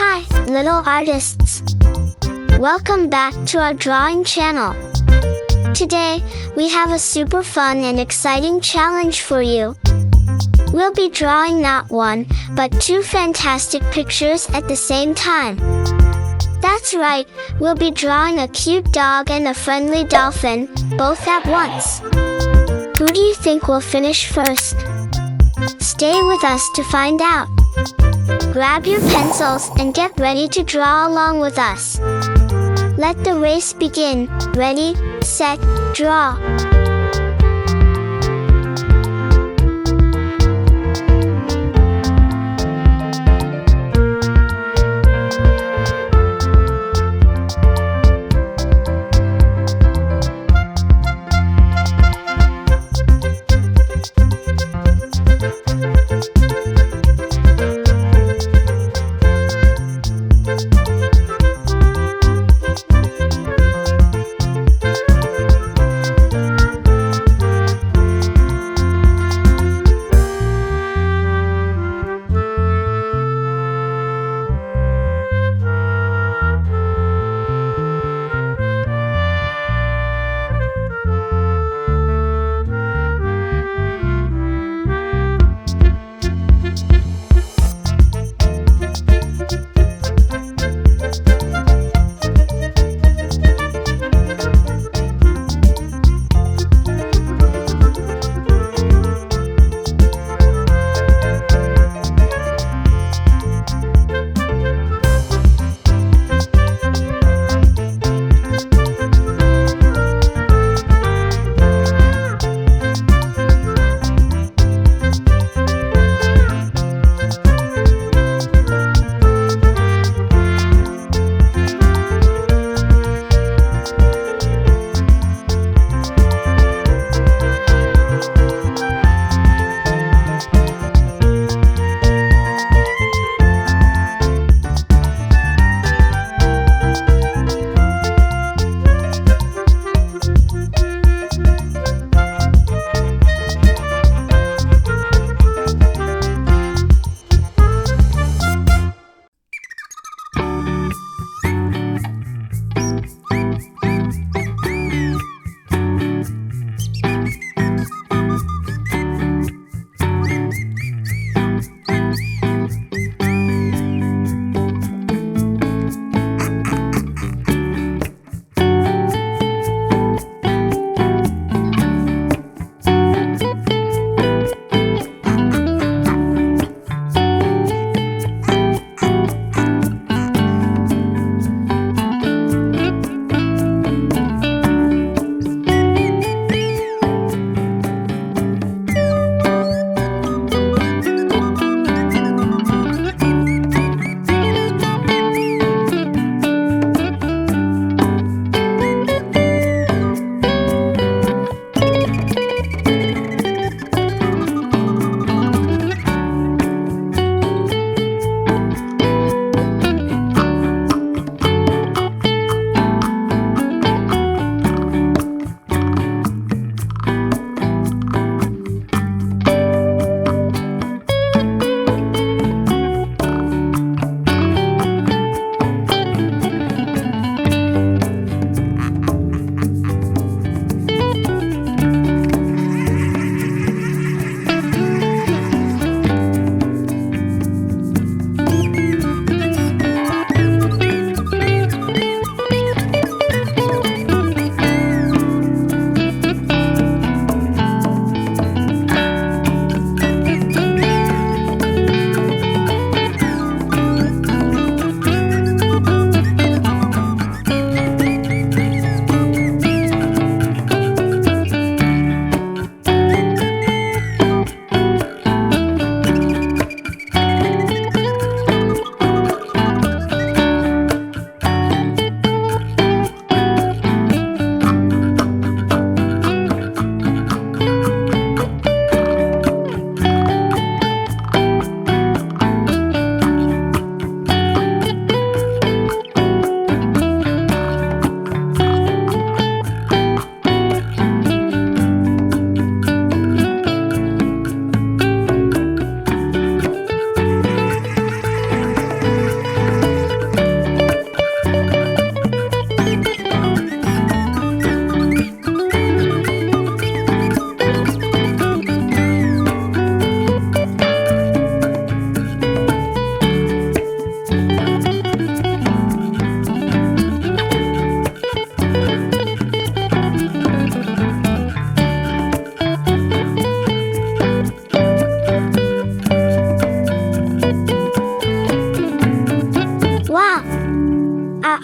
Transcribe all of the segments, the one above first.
Hi, little artists! Welcome back to our drawing channel. Today, we have a super fun and exciting challenge for you. We'll be drawing not one, but two fantastic pictures at the same time. That's right, we'll be drawing a cute dog and a friendly dolphin, both at once. Who do you think will finish first? Stay with us to find out. Grab your pencils and get ready to draw along with us. Let the race begin. Ready, set, draw.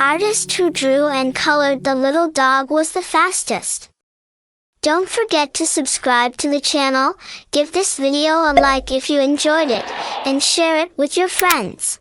artist who drew and colored the little dog was the fastest. Don't forget to subscribe to the channel, give this video a like if you enjoyed it, and share it with your friends.